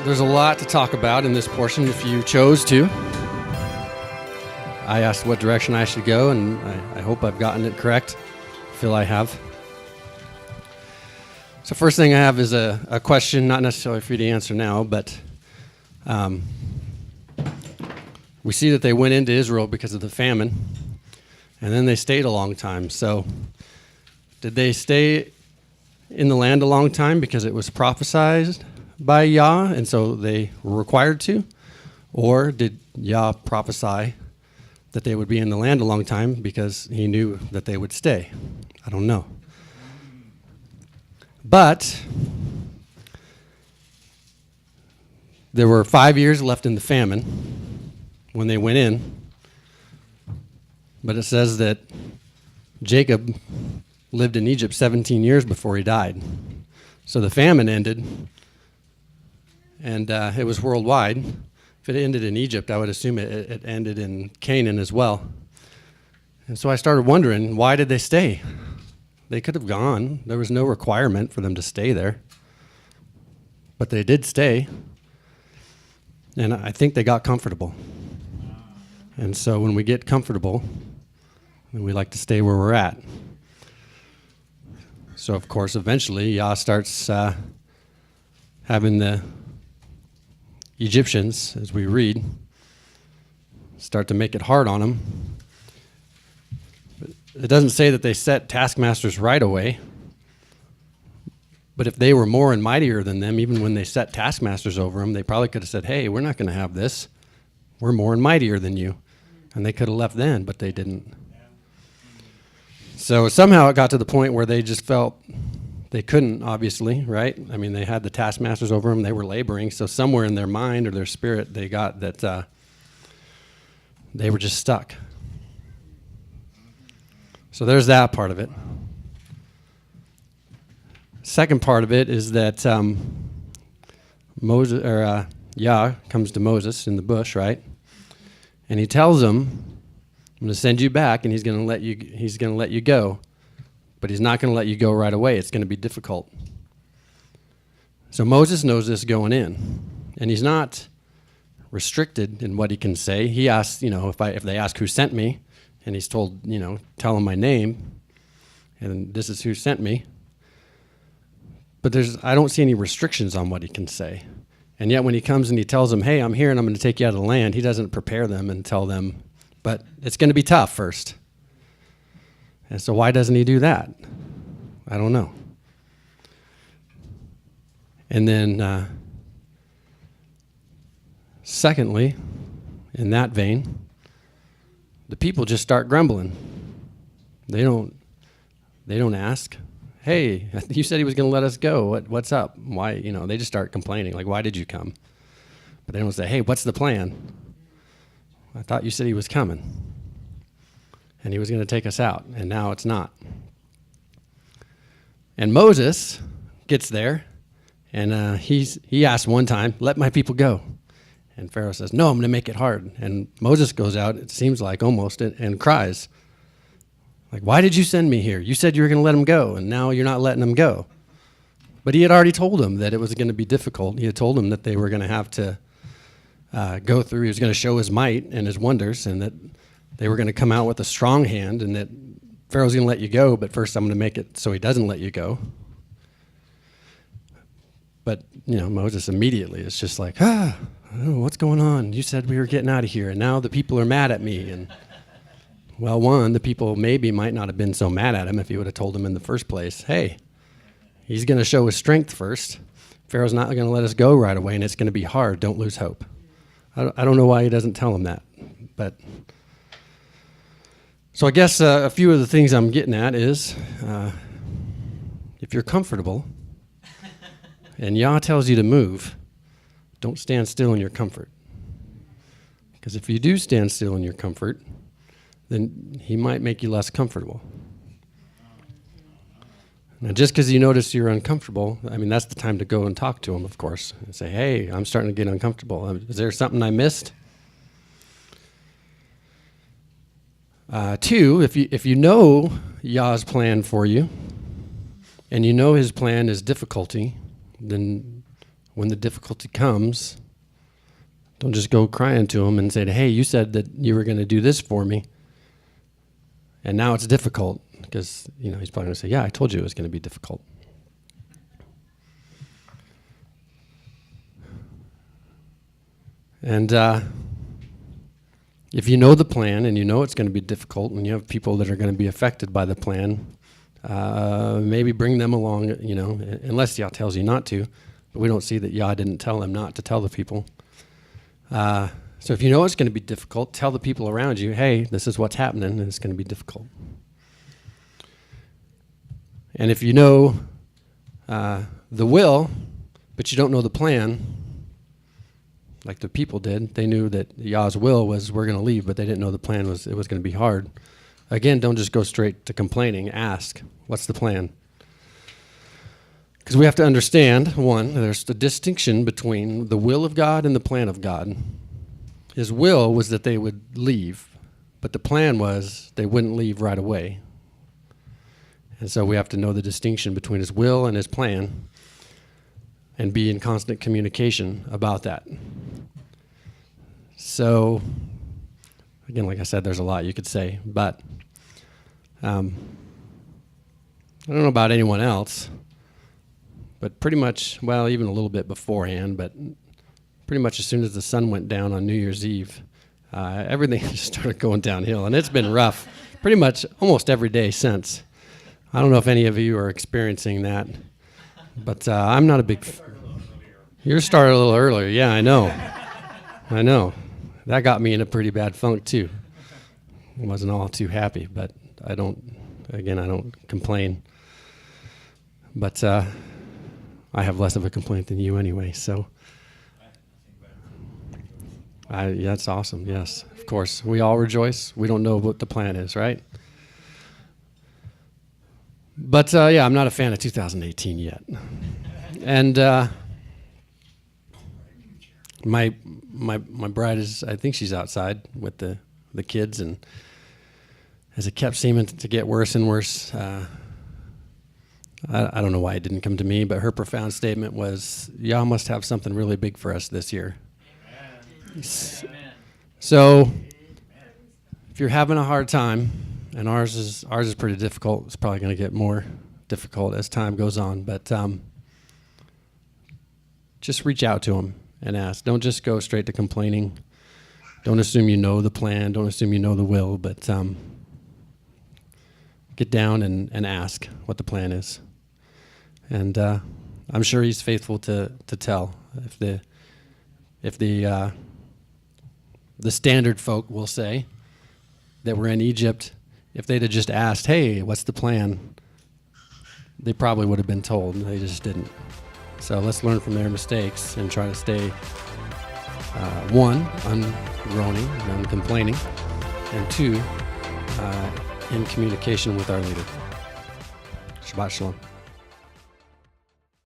There's a lot to talk about in this portion if you chose to. I asked what direction I should go, and I hope I've gotten it correct. I feel I have. So first thing I have is a question, not necessarily for you to answer now, but we see that they went into Israel because of the famine, and then they stayed a long time. So did they stay in the land a long time because it was prophesied by Yah, and so they were required to? Or did Yah prophesy that they would be in the land a long time because he knew that they would stay? I don't know. But there were 5 years left in the famine when they went in. But it says that Jacob lived in Egypt 17 years before he died. So the famine ended, and it was worldwide. If it ended in Egypt, I would assume it ended in Canaan as well. And so I started wondering, why did they stay? They could have gone. There was no requirement for them to stay there. But they did stay. And I think they got comfortable. And so when we get comfortable, we like to stay where we're at. So, of course, eventually, Yah starts having the Egyptians, as we read, start to make it hard on them. It doesn't say that they set taskmasters right away, but if they were more and mightier than them, even when they set taskmasters over them, they probably could have said, hey, we're not going to have this. We're more and mightier than you. And they could have left then, but they didn't. So somehow it got to the point where they just felt they couldn't, obviously, right? I mean, they had the taskmasters over them. They were laboring. So somewhere in their mind or their spirit, they got that they were just stuck. So there's that part of it. Second part of it is that Yah comes to Moses in the bush, right? And he tells him, I'm going to send you back, and he's going to let you go. But he's not going to let you go right away. It's going to be difficult. So Moses knows this going in, and he's not restricted in what he can say. He asks, if they ask who sent me, and he's told, tell them my name, and this is who sent me. But I don't see any restrictions on what he can say. And yet when he comes and he tells them, hey, I'm here and I'm going to take you out of the land, he doesn't prepare them and tell them, but it's going to be tough first. And so why doesn't he do that? I don't know. And then, secondly, in that vein, the people just start grumbling. They don't ask, hey, you said he was going to let us go. What's up? Why? They just start complaining, like, why did you come? But they don't say, hey, what's the plan? I thought you said he was coming. And he was going to take us out, and now it's not. And Moses gets there, and he asks one time, let my people go. And Pharaoh says, no, I'm going to make it hard. And Moses goes out, it seems like almost, and cries. Like, why did you send me here? You said you were going to let him go, and now you're not letting him go. But he had already told him that it was going to be difficult. He had told him that they were going to have to go through. He was going to show his might and his wonders, and that they were going to come out with a strong hand, and that Pharaoh's going to let you go, but first I'm going to make it so he doesn't let you go. But, Moses immediately is just like, what's going on? You said we were getting out of here, and now the people are mad at me. And well, the people might not have been so mad at him if he would have told them in the first place, hey, he's going to show his strength first. Pharaoh's not going to let us go right away, and it's going to be hard. Don't lose hope. I don't know why he doesn't tell them that, but... So I guess a few of the things I'm getting at is, if you're comfortable and Yah tells you to move, don't stand still in your comfort. Because if you do stand still in your comfort, then he might make you less comfortable. Now, just because you notice you're uncomfortable, that's the time to go and talk to him, of course, and say, hey, I'm starting to get uncomfortable. Is there something I missed? Two, if you know Yah's plan for you, and you know his plan is difficulty, then when the difficulty comes, don't just go crying to him and say, hey, you said that you were going to do this for me, and now it's difficult. Because, he's probably going to say, yeah, I told you it was going to be difficult. And if you know the plan and you know it's going to be difficult and you have people that are going to be affected by the plan, maybe bring them along, unless Yah tells you not to. But we don't see that Yah didn't tell them not to tell the people. So if you know it's going to be difficult, tell the people around you, hey, this is what's happening and it's going to be difficult. And if you know the will, but you don't know the plan, like the people did, they knew that Yah's will was we're going to leave, but they didn't know the plan was it was going to be hard. Again, don't just go straight to complaining. Ask, what's the plan? Because we have to understand, one, there's a distinction between the will of God and the plan of God. His will was that they would leave, but the plan was they wouldn't leave right away. And so we have to know the distinction between his will and his plan and be in constant communication about that. So, again, like I said, there's a lot you could say, but I don't know about anyone else, but pretty much, well, even a little bit beforehand, but pretty much as soon as the sun went down on New Year's Eve, everything just started going downhill, and it's been rough pretty much almost every day since. I don't know if any of you are experiencing that, but I'm not a big... Yours started a little earlier. Yeah, I know. That got me in a pretty bad funk, too. I wasn't all too happy, but I don't complain. But I have less of a complaint than you anyway, so... Yeah, that's awesome, yes. Of course, we all rejoice. We don't know what the plan is, right? But, yeah, I'm not a fan of 2018 yet. And my bride is, I think she's outside with the kids, and as it kept seeming to get worse and worse, I don't know why it didn't come to me, but her profound statement was, Yah must have something really big for us this year. Amen. So, if you're having a hard time, and ours is pretty difficult. It's probably going to get more difficult as time goes on. But just reach out to him and ask. Don't just go straight to complaining. Don't assume you know the plan. Don't assume you know the will. But get down and ask what the plan is. And I'm sure he's faithful to tell. If the standard folk will say that we're in Egypt, if they'd have just asked, hey, what's the plan? They probably would have been told. They just didn't. So let's learn from their mistakes and try to stay, one, ungroaning and uncomplaining, and two, in communication with our leader. Shabbat Shalom.